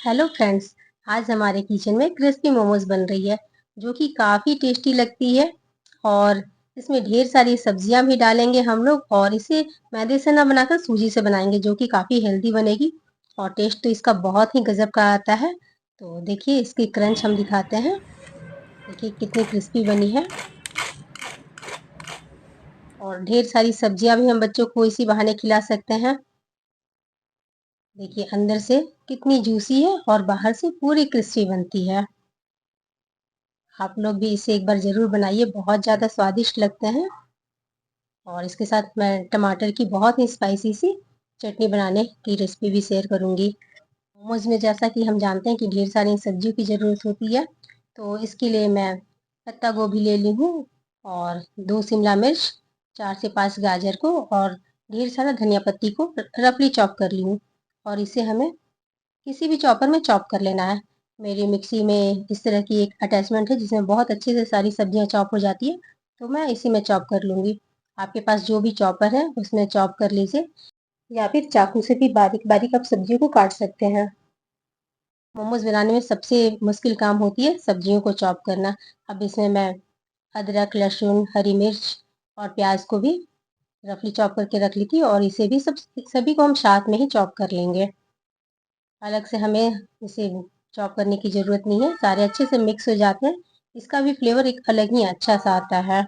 Hello friends. आज हमारे kitchen में क्रिस्पी मोमोज बन रही है जो कि काफ़ी टेस्टी लगती है। और इसमें ढेर सारी सब्जियां भी डालेंगे हम लोग और इसे मैदे से ना बनाकर सूजी से बनाएंगे जो कि काफ़ी हेल्दी बनेगी। और टेस्ट तो इसका बहुत ही गजब का आता है। तो देखिए इसकी क्रंच हम दिखाते हैं। देखिए कितनी क्रिस्पी बनी है। और ढेर सारी सब्जियां भी हम बच्चों को इसी बहाने खिला सकते हैं। देखिए अंदर से कितनी जूसी है और बाहर से पूरी क्रिस्पी बनती है। आप लोग भी इसे एक बार ज़रूर बनाइए, बहुत ज़्यादा स्वादिष्ट लगते हैं। और इसके साथ मैं टमाटर की बहुत ही स्पाइसी सी चटनी बनाने की रेसिपी भी शेयर करूँगी। मोमोज़ में जैसा कि हम जानते हैं कि ढेर सारी सब्जियों की ज़रूरत होती है, तो इसके लिए मैं पत्ता गोभी ले ली हूँ और 2 शिमला मिर्च, 4 से 5 गाजर को और ढेर सारा धनिया पत्ती को रफली चॉप कर ली हूँ। और इसे हमें किसी भी चॉपर में चॉप कर लेना है। मेरी मिक्सी में इस तरह की एक अटैचमेंट है जिसमें बहुत अच्छे से सारी सब्जियां चॉप हो जाती है, तो मैं इसी में चॉप कर लूँगी। आपके पास जो भी चॉपर है उसमें चॉप कर लीजिए या फिर चाकू से भी बारीक-बारीक आप सब्जियों को काट सकते हैं। मोमोज़ बनाने में सबसे मुश्किल काम होती है सब्जियों को चॉप करना। अब इसमें मैं अदरक, लहसुन, हरी मिर्च और प्याज को भी रफली चॉप करके रख ली थी और इसे भी सभी को हम साथ में ही चॉप कर लेंगे। अलग से हमें इसे चॉप करने की ज़रूरत नहीं है, सारे अच्छे से मिक्स हो जाते हैं। इसका भी फ्लेवर एक अलग ही अच्छा-सा आता है।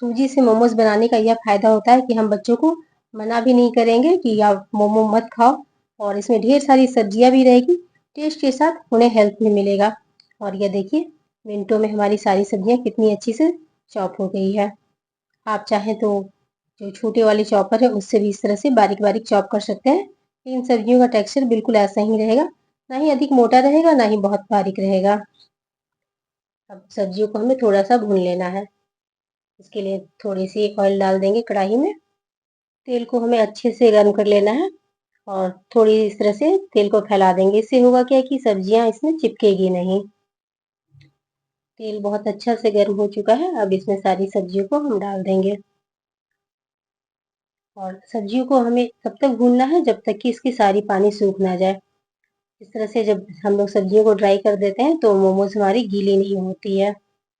सूजी से मोमोज़ बनाने का यह फ़ायदा होता है कि हम बच्चों को मना भी नहीं करेंगे कि आप मोमो मत खाओ। और इसमें ढेर सारी सब्जियाँ भी रहेगी, टेस्ट के साथ उन्हें हेल्थ भी मिलेगा। और ये देखिए मिनटों में हमारी सारी सब्जियाँ कितनी अच्छी से चॉप हो गई है। आप चाहें तो जो छोटे वाले चॉपर है उससे भी इस तरह से बारीक-बारीक चॉप कर सकते हैं। इन सब्जियों का टेक्सचर बिल्कुल ऐसा ही रहेगा, ना ही अधिक मोटा रहेगा, ना ही बहुत बारीक रहेगा। अब सब्जियों को हमें थोड़ा-सा भून लेना है। इसके लिए थोड़ी-सी ऑयल डाल देंगे कढ़ाई में। तेल को हमें अच्छे से गर्म कर लेना है और थोड़ी इस तरह से तेल को फैला देंगे। इससे होगा क्या कि सब्जियाँ इसमें चिपकेगी नहीं। तेल बहुत अच्छा से गर्म हो चुका है, अब इसमें सारी सब्जियों को हम डाल देंगे। और सब्जियों को हमें तब तक भूनना है जब तक कि इसकी सारी पानी सूख ना जाए। इस तरह से जब हम लोग सब्जियों को ड्राई कर देते हैं तो मोमोज हमारी गीली नहीं होती है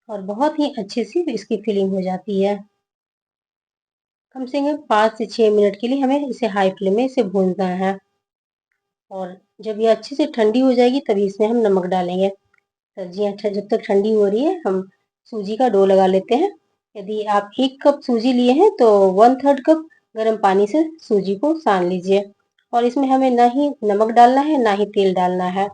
और बहुत ही अच्छी सी इसकी फिलिंग हो जाती है। कम से कम 5 से 6 मिनट के लिए हमें इसे हाई फ्लेम में इसे भूनना है। और जब ये अच्छे से ठंडी हो जाएगी तभी इसमें हम नमक डालेंगे। सब्जियाँ जब तक ठंडी हो रही है हम सूजी का डो लगा लेते हैं। यदि आप 1 कप सूजी लिए हैं तो 1/3 कप गर्म पानी से सूजी को सान लीजिए। और इसमें हमें ना ही नमक डालना है ना ही तेल डालना है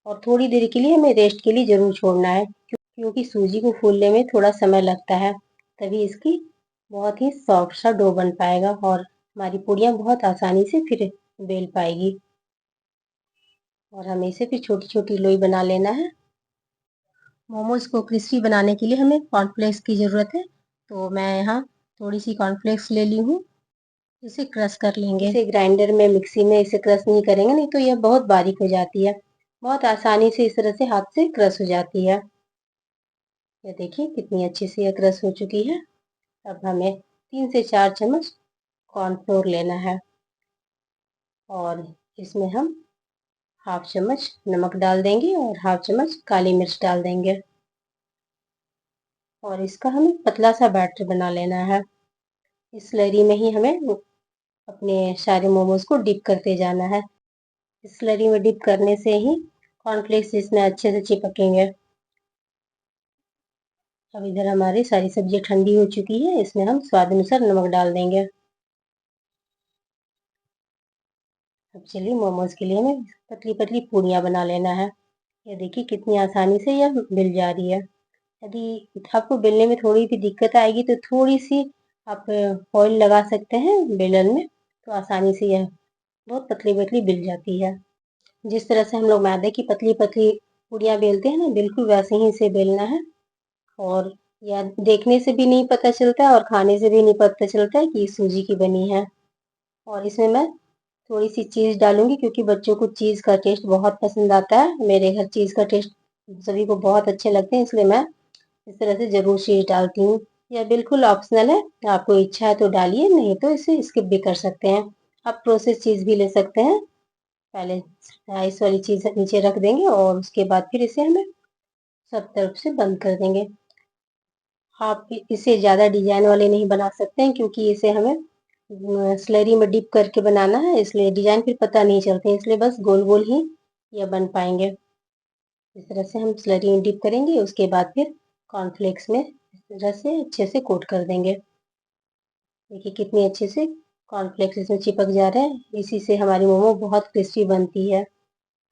और थोड़ी देर के लिए हमें रेस्ट के लिए ज़रूर छोड़ना है क्योंकि सूजी को फूलने में थोड़ा समय लगता है। तभी इसकी बहुत ही सॉफ्ट सा डो बन पाएगा और हमारी पूड़ियाँ बहुत आसानी से फिर बेल पाएगी। और हमें इसे फिर छोटी-छोटी लोई बना लेना है। मोमोज़ को क्रिस्पी बनाने के लिए हमें कॉर्नफ्लेक्स की ज़रूरत है, तो मैं यहाँ थोड़ी-सी कॉर्नफ्लेक्स ले ली हूँ, इसे क्रश कर लेंगे। इसे ग्राइंडर में, मिक्सी में इसे क्रश नहीं करेंगे, नहीं तो यह बहुत बारीक हो जाती है। बहुत आसानी से इस तरह से हाथ से क्रश हो जाती है। ये देखिए कितनी अच्छी से यह क्रश हो चुकी है। अब हमें 3 से 4 चम्मच कॉर्नफ्लोर लेना है और इसमें हम हाफ चम्मच नमक डाल देंगे और हाफ चम्मच काली मिर्च डाल देंगे। और इसका हमें पतला सा बैटर बना लेना है। इस स्लरी में ही हमें अपने सारे मोमोज को डिप करते जाना है। इस स्लरी में डिप करने से ही कॉर्नफ्लेक्स इसमें अच्छे से चिपकेंगे। अब इधर हमारी सारी सब्जियां ठंडी हो चुकी है, इसमें हम स्वाद अनुसार नमक डाल देंगे। अब चलिए मोमोज के लिए हमें पतली पतली पूड़ियाँ बना लेना है। ये देखिए कितनी आसानी से यह मिल जा रही है। यदि आपको बेलने में थोड़ी भी दिक्कत आएगी तो थोड़ी सी आप ऑयल लगा सकते हैं बेलन में, तो आसानी से यह बहुत पतली पतली बिल जाती है। जिस तरह से हम लोग मैदे की पतली पतली पूड़ियाँ बेलते हैं ना, बिल्कुल वैसे ही इसे बेलना है। और यह देखने से भी नहीं पता चलता है और खाने से भी नहीं पता चलता है कि सूजी की बनी है। और इसमें मैं थोड़ी सी चीज़ डालूंगी क्योंकि बच्चों को चीज़ का टेस्ट बहुत पसंद आता है। मेरे घर चीज़ का टेस्ट सभी को बहुत अच्छे लगते हैं, इसलिए मैं इस तरह से ज़रूर चीज़ डालती हूँ। यह बिल्कुल ऑप्शनल है, आपको इच्छा है तो डालिए, नहीं तो इसे स्किप भी कर सकते हैं। आप प्रोसेस चीज़ भी ले सकते हैं। पहले आइस वाली चीज़ नीचे रख देंगे और उसके बाद फिर इसे हमें सब तरफ से बंद कर देंगे। आप इसे ज़्यादा डिजाइन वाले नहीं बना सकते हैं क्योंकि इसे हमें स्लरी में डिप करके बनाना है, इसलिए डिजाइन फिर पता नहीं चलते, इसलिए बस गोल गोल ही ये बन पाएंगे। इस तरह से हम स्लरी में डिप करेंगे, उसके बाद फिर कॉर्नफ्लेक्स में इस तरह से अच्छे से कोट कर देंगे। देखिए कितनी अच्छे से कॉर्नफ्लेक्स इसमें चिपक जा रहे हैं, इसी से हमारी मोमो बहुत क्रिस्पी बनती है।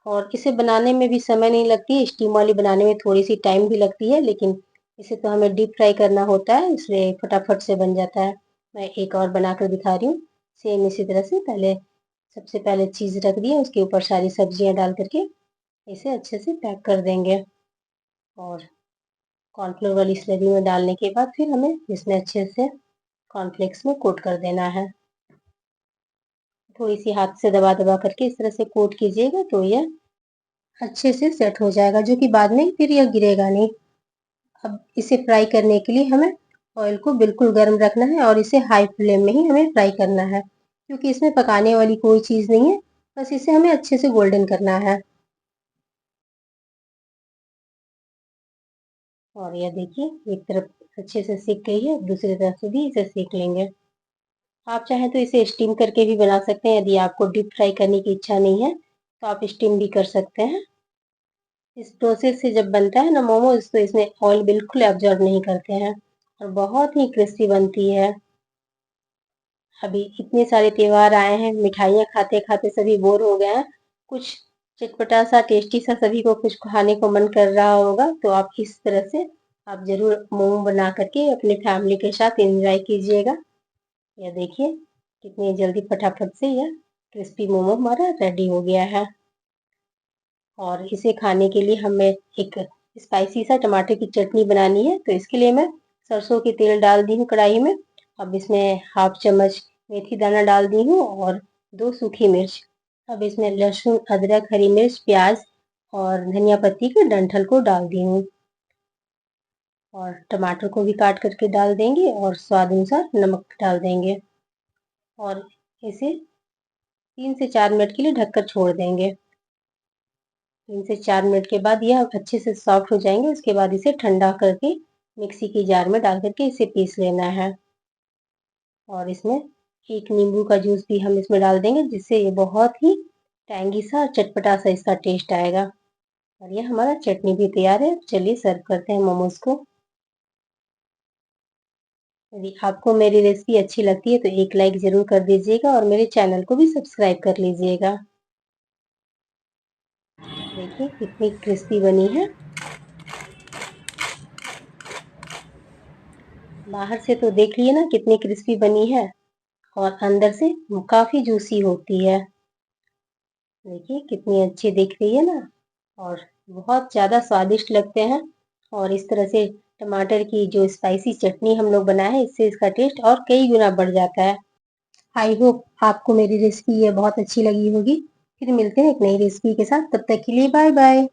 और इसे बनाने में भी समय नहीं लगती है, स्टीम वाली बनाने में थोड़ी सी टाइम भी लगती है, लेकिन इसे तो हमें डीप फ्राई करना होता है, इसलिए फटाफट से बन जाता है। मैं एक और बनाकर दिखा रही हूँ, सेम इसी तरह से सबसे पहले चीज़ रख दिया, उसके ऊपर सारी सब्जियां डाल करके इसे अच्छे से पैक कर देंगे। और कॉर्नफ्लोर वाली स्लरी में डालने के बाद फिर हमें इसमें अच्छे से कॉर्नफ्लेक्स में कोट कर देना है। थोड़ी सी हाथ से दबा दबा करके इस तरह से कोट कीजिएगा तो यह अच्छे से सेट हो जाएगा, जो कि बाद में फिर यह गिरेगा नहीं। अब इसे फ्राई करने के लिए हमें ऑयल को बिल्कुल गर्म रखना है और इसे हाई फ्लेम में ही हमें फ्राई करना है, क्योंकि इसमें पकाने वाली कोई चीज़ नहीं है, बस इसे हमें अच्छे से गोल्डन करना है। और यह देखिए एक तरफ अच्छे से सीख गई है, दूसरी तरफ से भी इसे सीख लेंगे। आप चाहें तो इसे स्टीम करके भी बना सकते हैं, यदि आपको डीप फ्राई करने की इच्छा नहीं है तो आप स्टीम भी कर सकते हैं। इस प्रोसेस से जब बनता है ना मोमोज, तो इसमें ऑयल बिल्कुल एब्जॉर्ब नहीं करते हैं और बहुत ही क्रिस्पी बनती है। अभी इतने सारे त्योहार आए हैं, मिठाइयाँ खाते खाते सभी बोर हो गए हैं, कुछ चटपटा सा टेस्टी सा सभी को कुछ खाने को मन कर रहा होगा, तो आप इस तरह से आप जरूर मोमो बना करके अपने फैमिली के साथ एंजॉय कीजिएगा। यह देखिए कितनी जल्दी फटाफट से यह क्रिस्पी मोमो हमारा रेडी हो गया है। और इसे खाने के लिए हमें एक स्पाइसी सा टमाटर की चटनी बनानी है, तो इसके लिए मैं सरसों की तेल डाल दी हूँ कढ़ाई में। अब इसमें हाफ चम्मच मेथी दाना डाल दी हूँ और 2 सूखी मिर्च। अब इसमें लहसुन, अदरक, हरी मिर्च, प्याज और धनिया पत्ती के डंठल को डाल दी हूँ और टमाटर को भी काट करके डाल देंगे और स्वाद अनुसार नमक डाल देंगे और इसे 3 से 4 मिनट के लिए ढककर छोड़ देंगे। 3 से 4 मिनट के बाद यह अच्छे से सॉफ्ट हो जाएंगे, उसके बाद इसे ठंडा करके मिक्सी की जार में डाल करके इसे पीस लेना है। और इसमें एक नींबू का जूस भी हम इसमें डाल देंगे, जिससे ये बहुत ही टैंगी सा चटपटा सा इसका टेस्ट आएगा। और ये हमारा चटनी भी तैयार है, चलिए सर्व करते हैं मोमोज को। यदि आपको मेरी रेसिपी अच्छी लगती है तो एक लाइक ज़रूर कर दीजिएगा और मेरे चैनल को भी सब्सक्राइब कर लीजिएगा। देखिए कितनी क्रिस्पी बनी है, बाहर से तो देख लिए ना कितनी क्रिस्पी बनी है और अंदर से काफ़ी जूसी होती है। देखिए कितनी अच्छी दिख रही है ना, और बहुत ज़्यादा स्वादिष्ट लगते हैं। और इस तरह से टमाटर की जो स्पाइसी चटनी हम लोग बनाए हैं, इससे इसका टेस्ट और कई गुना बढ़ जाता है। आई होप आपको मेरी रेसिपी ये बहुत अच्छी लगी होगी। फिर मिलते हैं एक नई रेसिपी के साथ, तब तक के लिए बाय बाय।